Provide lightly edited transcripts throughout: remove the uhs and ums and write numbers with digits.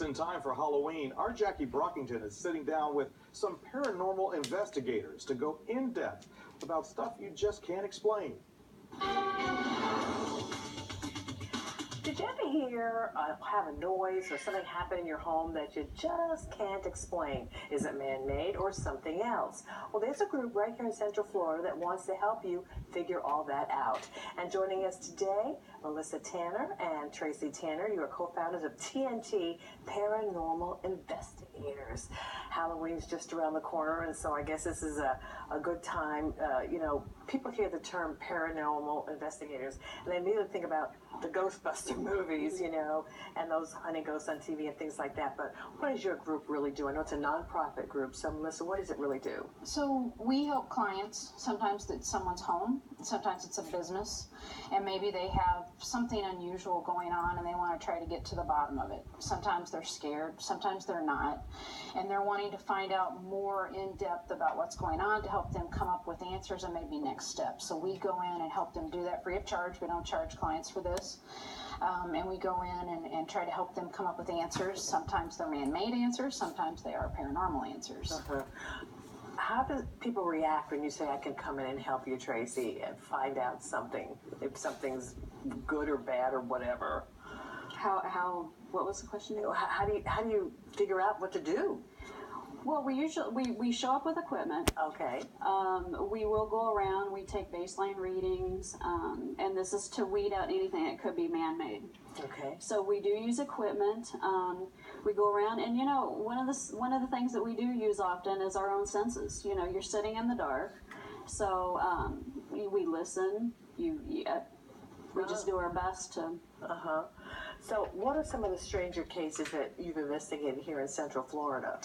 in time for Halloween, our Jackie Brockington is sitting down with some paranormal investigators to go in depth about stuff you just can't explain. Did you ever hear have a noise or something happen in your home that you just can't explain? Is it man-made or something else? Well, there's a group right here in Central Florida that wants to help you figure all that out. And joining us today, Melissa Tanner and Tracy Tanner. You are co-founders of TNT Paranormal Investigators. Halloween's just around the corner, and so I guess this is a good time. People hear the term paranormal investigators, and they immediately think about the Ghostbuster movies, and those hunting ghosts on TV and things like that. But what does your group really do? I know it's a nonprofit group, so Melissa, what does it really do? So we help clients. Sometimes it's someone's home, sometimes it's a business, and maybe they have something unusual going on and they want to try to get to the bottom of it. Sometimes they're scared, sometimes they're not, and they're wanting to find out more in depth about what's going on to help them come up with answers and maybe next steps. So we go in and help them do that free of charge. We don't charge clients for this. And we go in and try to help them come up with answers. Sometimes they're man-made answers, sometimes they are paranormal answers. Uh-huh. How do people react when you say, I can come in and help you, Tracy, and find out something, if something's good or bad or whatever? What was the question? How do you figure out what to do? Well, we show up with equipment. Okay. We will go around, we take baseline readings, and this is to weed out anything that could be man-made. Okay. So we do use equipment. We go around, and one of the things that we do use often is our own senses. You're sitting in the dark, so we listen. We just do our best to. So, what are some of the stranger cases that you've investigated here in Central Florida?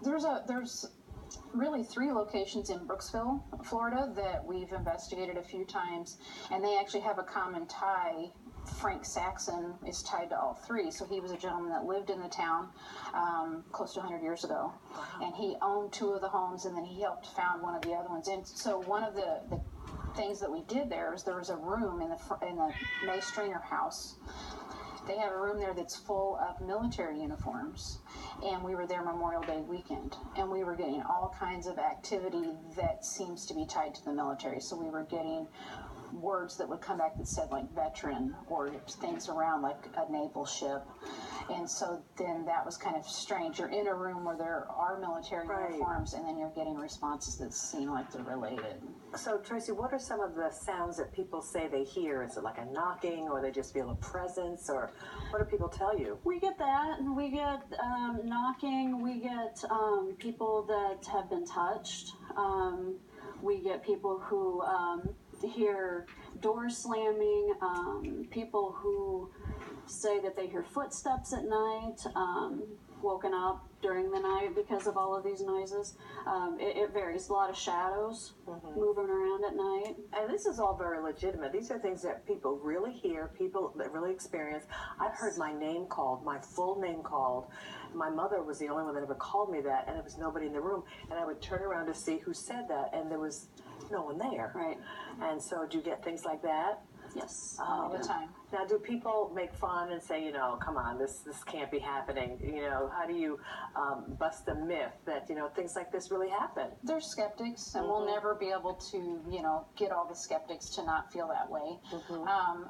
There's really 3 locations in Brooksville, Florida, that we've investigated a few times, and they actually have a common tie. Frank Saxon is tied to all 3. So he was a gentleman that lived in the town close to 100 years ago. Wow. And he owned 2 of the homes, and then he helped found one of the other ones. And so one of the things that we did there is there was a room in the May Stringer house. They have a room there that's full of military uniforms, and we were there Memorial Day weekend, and we were getting all kinds of activity that seems to be tied to the military. So we were getting words that would come back that said like veteran, or things around like a naval ship. And so then that was kind of strange. You're in a room where there are military uniforms, and then you're getting responses that seem like they're related. So, Tracy, what are some of the sounds that people say they hear? Is it like a knocking, or they just feel a presence, or what do people tell you? We get that, and we get knocking. We get people that have been touched. We get people who hear doors slamming, people who say that they hear footsteps at night, woken up during the night because of all of these noises. It varies. A lot of shadows moving around at night. And this is all very legitimate. These are things that people really hear, people that really experience. I've heard my name called, my full name called. My mother was the only one that ever called me that, and there was nobody in the room. And I would turn around to see who said that, and there was no one there. Right. And so do you get things like that? Yes. All the time. Now, do people make fun and say, come on, this can't be happening? How do you bust the myth that, things like this really happen? There's skeptics, and we'll never be able to, get all the skeptics to not feel that way.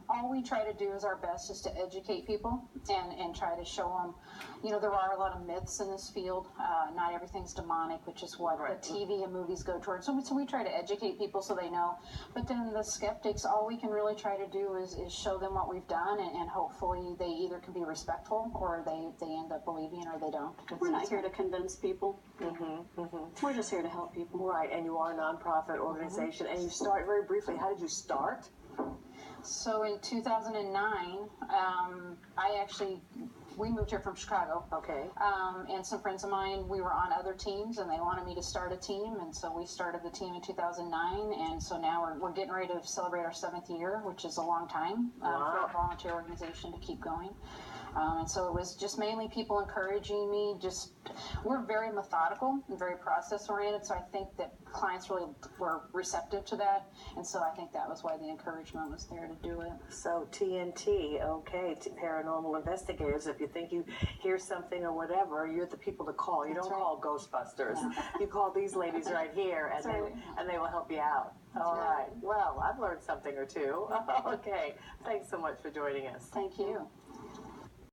All we try to do is our best is to educate people and try to show them, there are a lot of myths in this field. Not everything's demonic, which is what the TV and movies go towards. So we try to educate people so they know. But then the skeptics, all we can really try to do is show them what we've done, and hopefully they either can be respectful, or they end up believing, or they don't. We're not here to convince people. We're just here to help people. Right, and you are a nonprofit organization, and you start very briefly. How did you start? So in 2009, we moved here from Chicago. Okay. And some friends of mine, we were on other teams, and they wanted me to start a team, and so we started the team in 2009, and so now we're getting ready to celebrate our 7th year, which is a long time for a volunteer organization to keep going. And so it was just mainly people encouraging me. We're very methodical and very process oriented, so I think that clients really were receptive to that, and so I think that was why the encouragement was there to do it. So TNT, okay, paranormal investigators. If you think you hear something or whatever, you're the people to call. You That's don't right. call Ghostbusters. You call these ladies right here, and That's right. they will help you out. All right. right. Well, I've learned something or two. Okay. Thanks so much for joining us. Thank you.